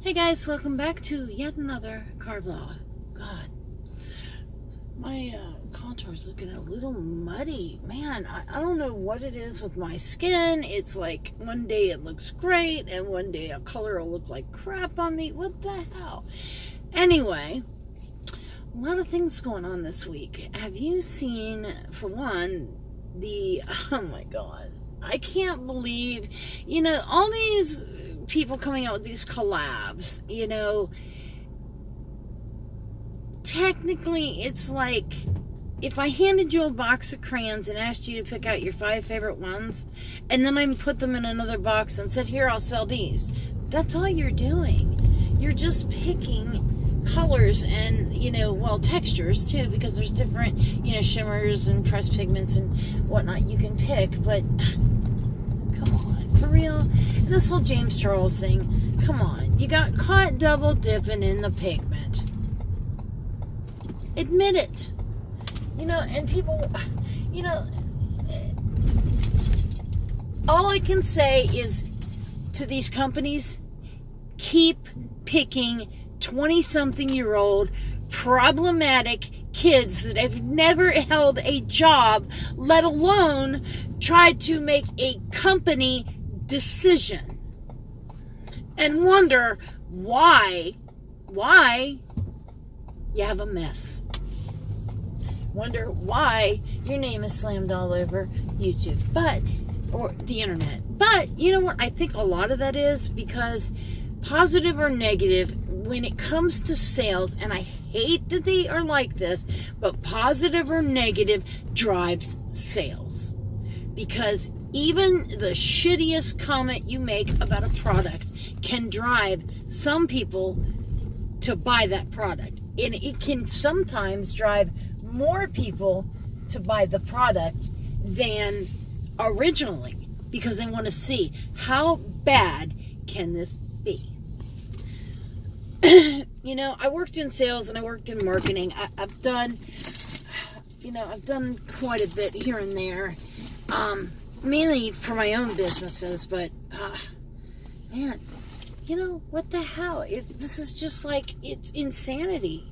Hey guys, welcome back to yet another car vlog. God, my contour's looking a little muddy. Man, I don't know what it is with my skin. It's like one day it looks great and one day a color will look like crap on me. What the hell? Anyway, a lot of things going on this week. Have you seen, for one, oh my God, I can't believe, all these people coming out with these collabs, technically it's like if I handed you a box of crayons and asked you to pick out your 5 favorite ones and then I put them in another box and said, here, I'll sell these. That's all you're doing. You're just picking colors and, textures too, because there's different, shimmers and pressed pigments and whatnot you can pick, but come on, for real? This whole James Charles thing, come on. You got caught double dipping in the pigment. Admit it. And people, all I can say is to these companies, keep picking 20-something-year-old problematic kids that have never held a job, let alone tried to make a company decision, and wonder why you have a mess. Wonder why your name is slammed all over YouTube, or the internet. But you know what? I think a lot of that is because, positive or negative, when it comes to sales, and I hate that they are like this, but positive or negative drives sales. Because even the shittiest comment you make about a product can drive some people to buy that product. And it can sometimes drive more people to buy the product than originally, because they want to see how bad can this be. I worked in sales and I worked in marketing. I've done quite a bit here and there, mainly for my own businesses, but man, what the hell? This is just like, it's insanity.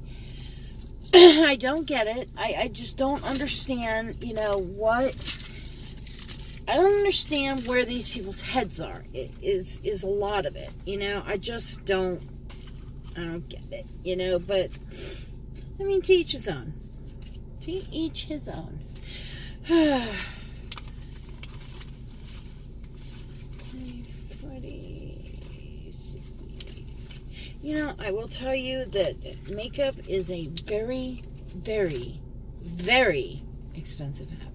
I don't get it. I just don't understand, I don't understand where these people's heads are. It is a lot of it, I just don't get it, but I mean, to each his own. To each his own. I will tell you that makeup is a very, very, very expensive habit.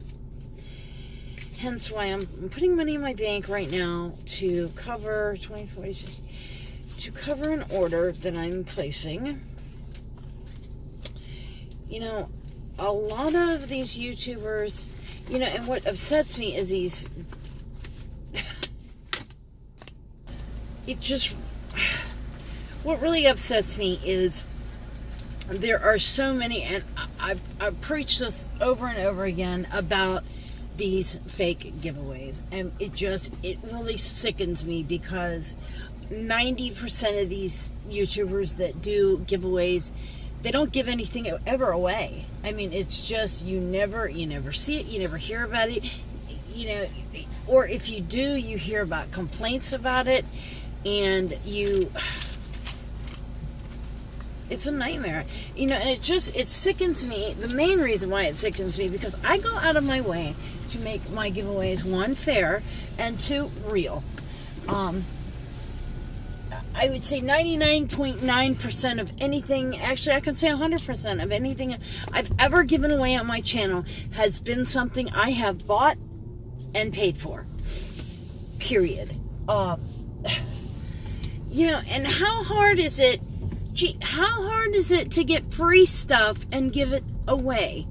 Hence why I'm putting money in my bank right now to cover to cover an order that I'm placing. A lot of these YouTubers, and what upsets me is these, what really upsets me is there are so many, and I've preached this over and over again about these fake giveaways, and it really sickens me, because 90% of these YouTubers that do giveaways, they don't give anything ever away. I mean, it's just, you never see it, you never hear about it, or if you do, you hear about complaints about it, and it's a nightmare, and it sickens me. The main reason why it sickens me, because I go out of my way to make my giveaways, 1, fair, and 2, real. I would say 99.9% of anything, actually I could say 100% of anything I've ever given away on my channel has been something I have bought and paid for. Period. And how hard is it to get free stuff and give it away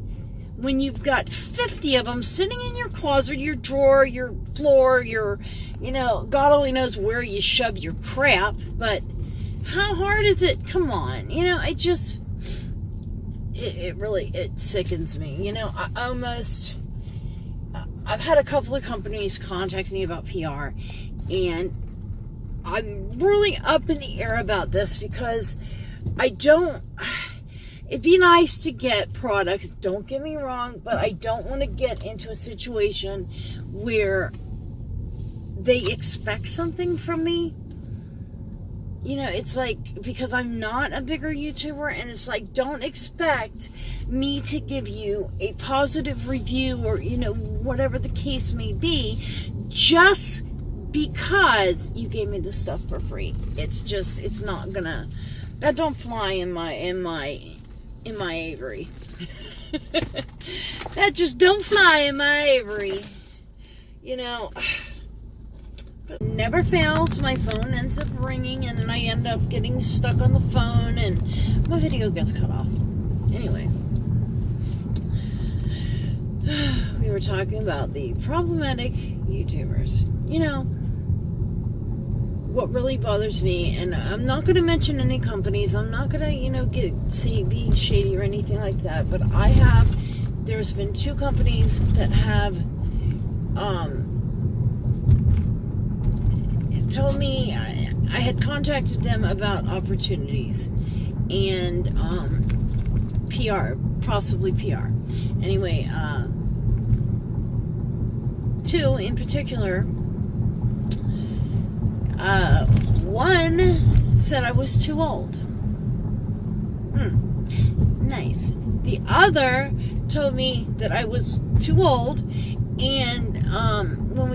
when you've got 50 of them sitting in your closet, your drawer, your floor, God only knows where you shove your crap, but how hard is it? Come on. It really sickens me. I've had a couple of companies contact me about PR, and I'm really up in the air about this because it'd be nice to get products, don't get me wrong, but I don't want to get into a situation where they expect something from me. You know, it's like, because I'm not a bigger YouTuber, and it's like, don't expect me to give you a positive review or, you know, whatever the case may be, just because you gave me the stuff for free. It's not gonna, that don't fly in my Avery. That just don't fly in my Avery. You know, but never fails. My phone ends up ringing, and then I end up getting stuck on the phone, and my video gets cut off. Anyway, we were talking about the problematic YouTubers. You know, what really bothers me, and I'm not going to mention any companies, I'm not going to, you know, be shady or anything like that, but there's been 2 companies that have told me, I had contacted them about opportunities and PR, possibly PR. Anyway, 2 in particular. One said I was too old. Nice. The other told me that I was too old, and when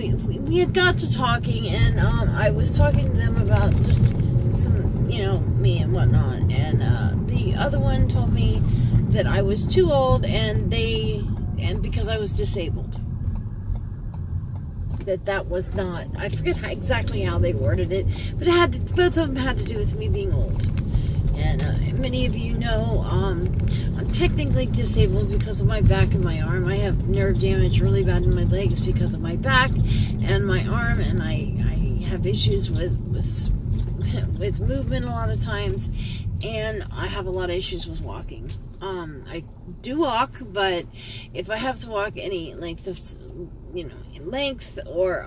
we had got to talking, and I was talking to them about just some, you know, me and whatnot, and the other one told me that I was too old, and because I was disabled. That was not, I forget exactly how they worded it, but both of them had to do with me being old. And many of you know, I'm technically disabled because of my back and my arm. I have nerve damage really bad in my legs because of my back and my arm, and I have issues with movement a lot of times, and I have a lot of issues with walking. I do walk, but if I have to walk any length of, you know, length or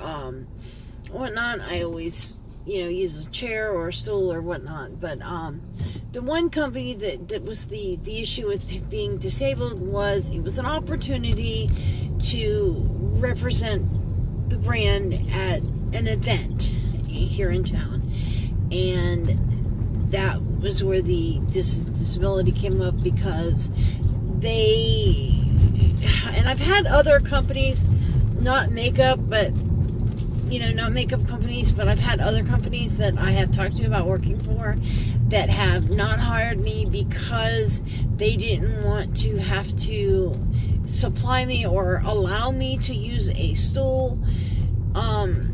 whatnot, I always, you know, use a chair or a stool or whatnot. But the one company that was the issue with being disabled was it was an opportunity to represent the brand at an event here in town, and that was where the disability came up, because and I've had other companies, not makeup companies, but I've had other companies that I have talked to about working for that have not hired me because they didn't want to have to supply me or allow me to use a stool, and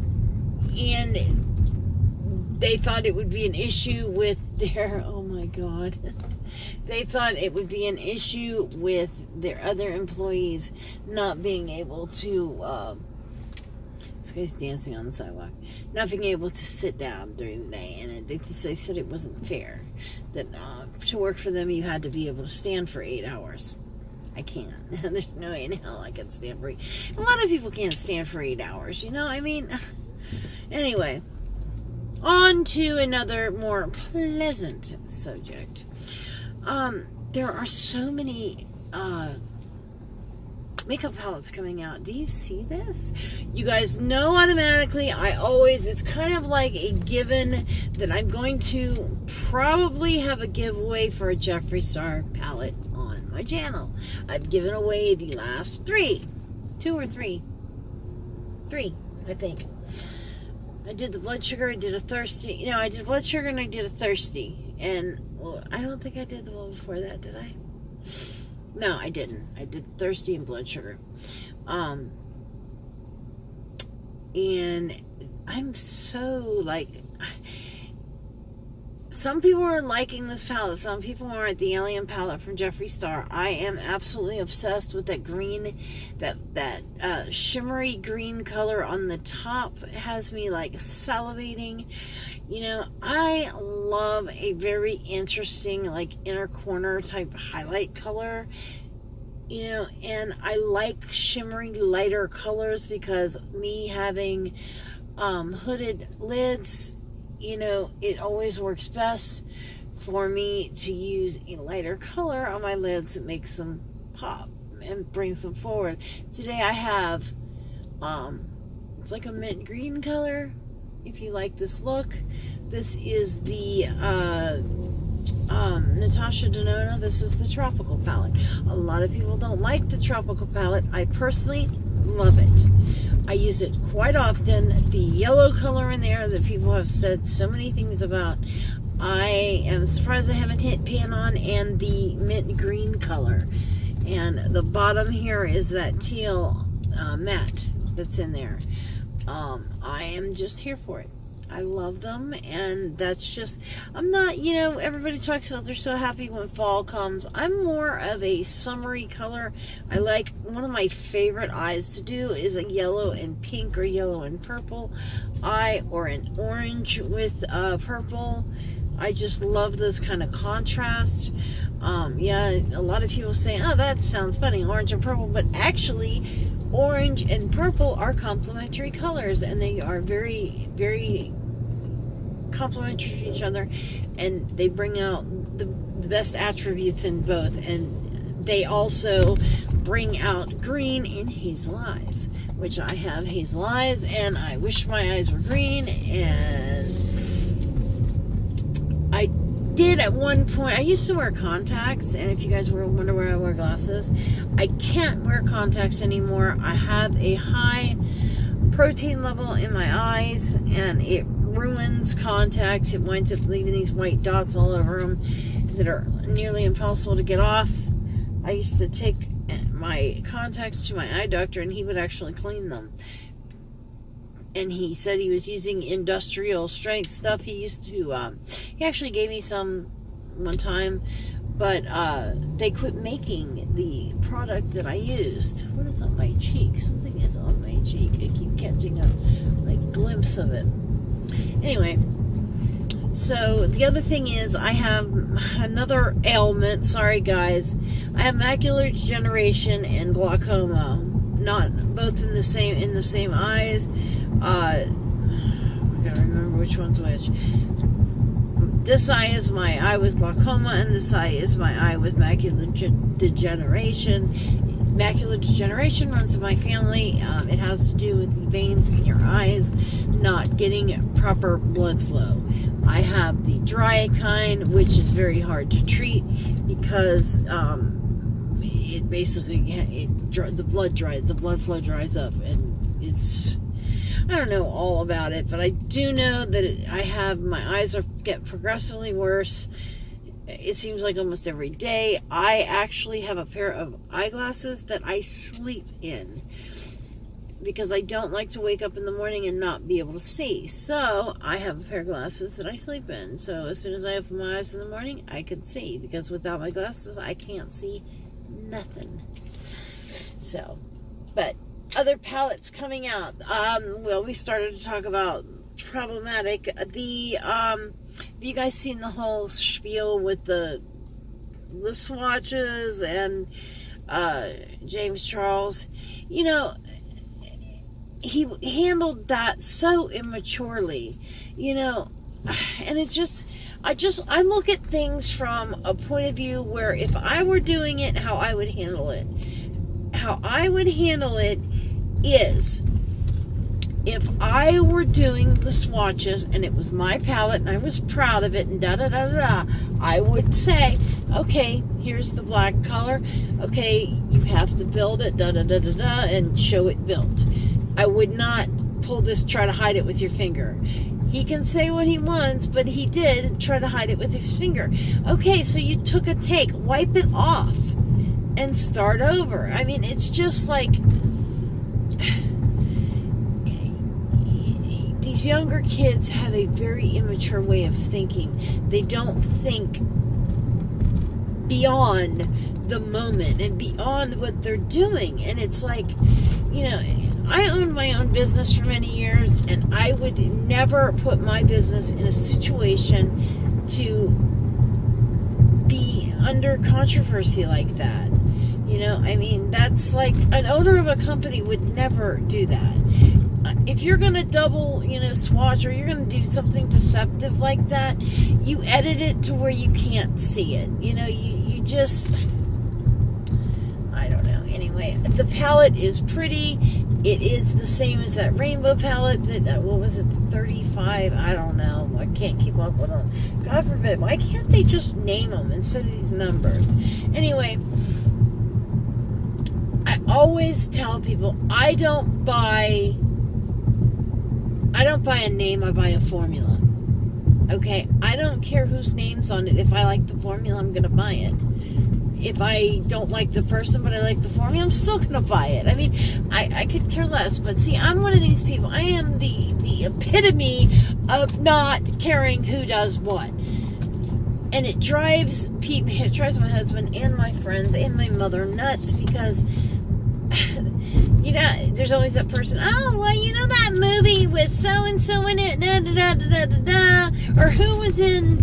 they thought it would be an issue with their, oh my God, they thought it would be an issue with their other employees not being able to, this guy's dancing on the sidewalk, not being able to sit down during the day, and they said it wasn't fair, that to work for them you had to be able to stand for 8 hours. I can't. There's no way in hell I can stand for 8. A lot of people can't stand for 8 hours, you know, I mean, anyway. On to another more pleasant subject. There are so many makeup palettes coming out. Do you see this? You guys know automatically, it's kind of like a given that I'm going to probably have a giveaway for a Jeffree Star palette on my channel. I've given away the last 3. 2 or 3. 3, I think. I did the blood sugar, I did a thirsty. No, I did blood sugar and I did a thirsty. And, well, I don't think I did the one before that, did I? No, I didn't. I did thirsty and blood sugar. And I'm so, like, some people are liking this palette. Some people aren't. The Alien palette from Jeffree Star. I am absolutely obsessed with that green, that shimmery green color on the top. It has me like salivating. You know, I love a very interesting, like, inner corner type highlight color. You know, and I like shimmery lighter colors because me having hooded lids, it always works best for me to use a lighter color on my lids that makes them pop and brings them forward. Today I have, it's like a mint green color, if you like this look. This is the Natasha Denona. This is the tropical palette. A lot of people don't like the tropical palette. I personally love it. I use it quite often. The yellow color in there that people have said so many things about, I am surprised I haven't hit pan on, and the mint green color. And the bottom here is that teal matte that's in there. I am just here for it. I love them, and that's just, I'm not, everybody talks about they're so happy when fall comes. I'm more of a summery color. I like, one of my favorite eyes to do is a yellow and pink or yellow and purple eye, or an orange with purple. I just love those kind of contrasts. Yeah, a lot of people say, oh, that sounds funny, orange and purple, but actually orange and purple are complementary colors, and they are very, very complementary to each other, and they bring out the best attributes in both. And they also bring out green in hazel eyes, which I have hazel eyes, and I wish my eyes were green. And I did at one point, I used to wear contacts, and if you guys wonder where I wear glasses, I can't wear contacts anymore. I have a high protein level in my eyes, and it ruins contacts. It winds up leaving these white dots all over them that are nearly impossible to get off. I used to take my contacts to my eye doctor, and he would actually clean them. And he said he was using industrial strength stuff. He used to, he actually gave me some one time, but they quit making the product that I used. What is on my cheek? Something is on my cheek. I keep catching a glimpse of it. Anyway, so the other thing is, I have another ailment. Sorry guys, I have macular degeneration and glaucoma. Not both in the same eyes. I gotta remember which one's which. This eye is my eye with glaucoma, and this eye is my eye with macular degeneration. Macular degeneration runs in my family. It has to do with the veins in your eyes not getting proper blood flow. I have the dry kind, which is very hard to treat because it basically the blood flow dries up, and it's, I don't know all about it, but I do know that my eyes get progressively worse. It seems like almost every day. I actually have a pair of eyeglasses that I sleep in because I don't like to wake up in the morning and not be able to see. So I have a pair of glasses that I sleep in. So as soon as I open my eyes in the morning, I can see, because without my glasses, I can't see nothing. So, but other palettes coming out. Well, we started to talk about problematic. Have you guys seen the whole spiel with the swatches and James Charles? He handled that so immaturely, and it just, I look at things from a point of view where if I were doing it, how I would handle it. How I would handle it is, if I were doing the swatches and it was my palette and I was proud of it and I would say, okay, here's the black color. Okay, you have to build it, and show it built. I would not pull this, try to hide it with your finger. He can say what he wants, but he did try to hide it with his finger. Okay, so you took a take, wipe it off and start over. I mean, it's just like, these younger kids have a very immature way of thinking. They don't think beyond the moment and beyond what they're doing. And it's like, I owned my own business for many years, and I would never put my business in a situation to be under controversy like that. That's like, an owner of a company would never do that. if you're going to double, swatch, or you're going to do something deceptive like that, you edit it to where you can't see it. You just, I don't know. Anyway, the palette is pretty. It is the same as that rainbow palette. What was it, the 35? I don't know. I can't keep up with them. God forbid. Why can't they just name them instead of these numbers? Anyway, I always tell people I don't buy a name, I buy a formula. Okay? I don't care whose name's on it. If I like the formula, I'm going to buy it. If I don't like the person, but I like the formula, I'm still going to buy it. I mean, I could care less. But see, I'm one of these people. I am the epitome of not caring who does what. And it drives people, it drives my husband and my friends and my mother nuts because, there's always that person, oh, well, that movie with so-and-so in it, da-da-da-da-da-da, or who was in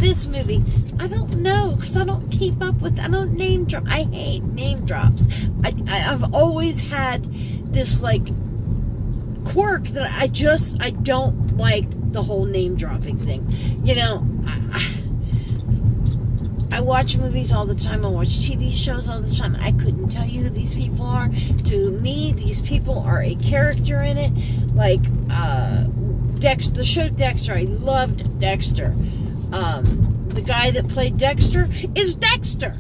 this movie. I don't know, because I don't keep up with, I don't name drop. I hate name drops. I've always had this, quirk that I don't like the whole name dropping thing. I watch movies all the time. I watch TV shows all the time. I couldn't tell you who these people are. To me, these people are a character in it. Like, Dexter, the show Dexter. I loved Dexter. The guy that played Dexter is Dexter.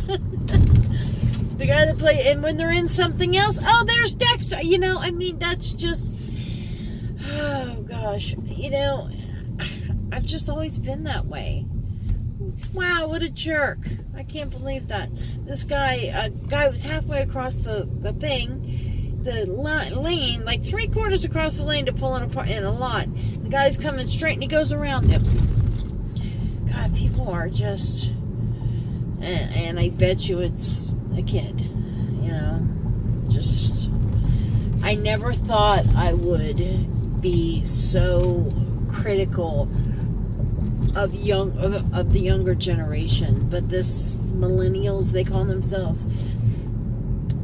The guy that played, and when they're in something else, oh, there's Dexter. That's just, oh gosh. I've just always been that way. Wow, what a jerk. I can't believe that. This guy was halfway across the thing, the lane, like 3/4 across the lane to pull in a lot. The guy's coming straight and he goes around him. God, people are just, and I bet you it's a kid, just, I never thought I would be so critical of the younger generation, but this millennials, they call themselves,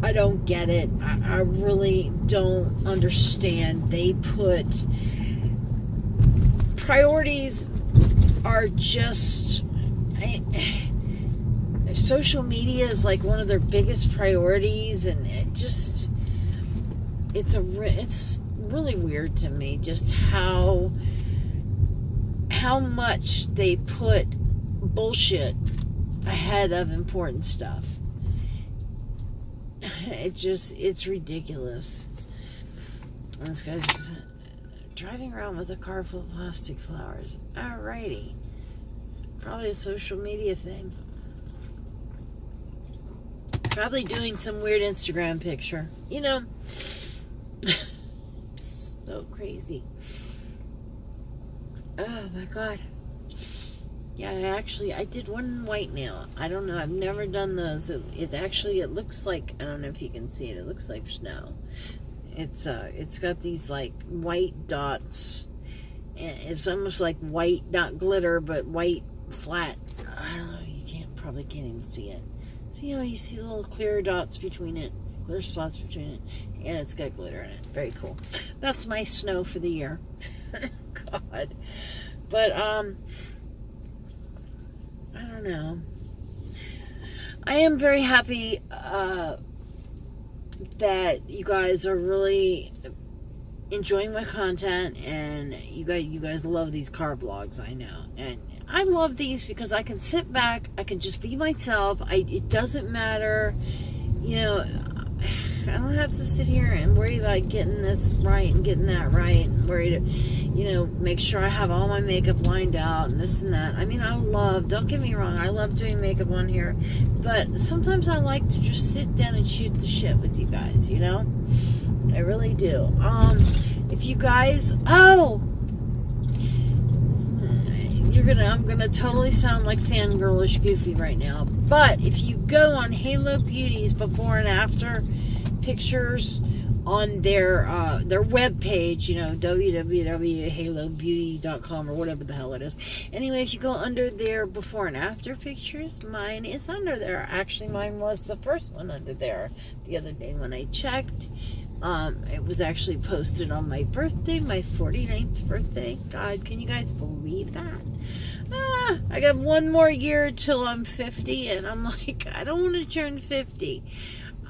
I don't get it. I really don't understand. They put priorities are just, social media is like one of their biggest priorities, and it's really weird to me just how much they put bullshit ahead of important stuff. It's ridiculous. And this guy's driving around with a car full of plastic flowers. Alrighty. Probably a social media thing. Probably doing some weird Instagram picture. So crazy. Oh my god. Yeah, I did one white nail. I don't know. I've never done those. It looks like, I don't know if you can see it. It looks like snow. It's got these like white dots. It's almost like white, not glitter, but white flat. I don't know. Probably can't even see it. See how you see little clear dots between it, clear spots between it, and it's got glitter in it. Very cool. That's my snow for the year. God. But, I don't know. I am very happy that you guys are really enjoying my content, and you guys love these car vlogs, I know. And I love these because I can sit back, I can just be myself. It doesn't matter, I don't have to sit here and worry about getting this right and getting that right, and worry to, make sure I have all my makeup lined out and this and that. I mean, don't get me wrong, I love doing makeup on here, but sometimes I like to just sit down and shoot the shit with you guys, I really do. If you guys, I'm gonna totally sound like fangirlish goofy right now, but if you go on Halo Beauty's before and after pictures on their web page, www.halobeauty.com or whatever the hell it is. Anyway, if you go under their before and after pictures, mine is under there. Actually, mine was the first one under there the other day when I checked. It was actually posted on my birthday, my 49th birthday. God, can you guys believe that? I got one more year till I'm 50, and I'm like, I don't want to turn 50.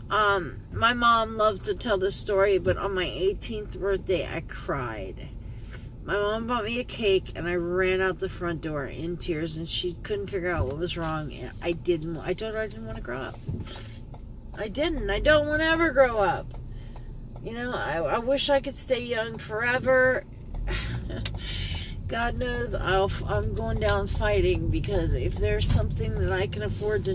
My mom loves to tell this story, but on my 18th birthday, I cried. My mom bought me a cake, and I ran out the front door in tears, and she couldn't figure out what was wrong. And I told her I didn't want to grow up. I didn't. I don't want to ever grow up. You know, I wish I could stay young forever. God knows I'm going down fighting, because if there's something that I can afford to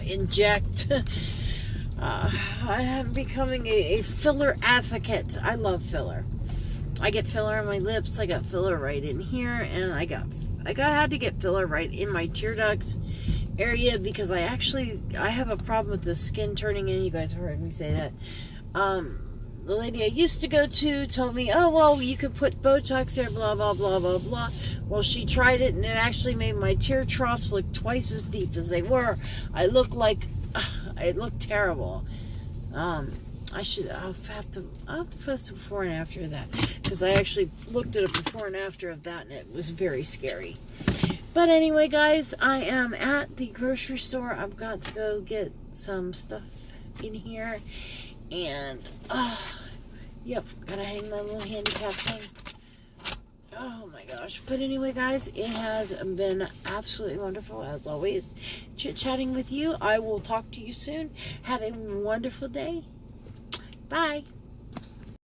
inject, I am becoming a filler advocate. I love filler. I get filler on my lips. I got filler right in here, and I had to get filler right in my tear ducts area, because I have a problem with the skin turning in. You guys have heard me say that. The lady I used to go to told me, oh, well, you could put Botox there, blah, blah, blah, blah, blah. Well, she tried it, and it actually made my tear troughs look twice as deep as they were. It looked terrible. I'll have to post a before and after of that, because I actually looked at a before and after of that, and it was very scary. But anyway, guys, I am at the grocery store. I've got to go get some stuff in here. And, yep, gotta hang my little handicap thing. Oh my gosh. But anyway, guys, it has been absolutely wonderful, as always, chit-chatting with you. I will talk to you soon. Have a wonderful day. Bye.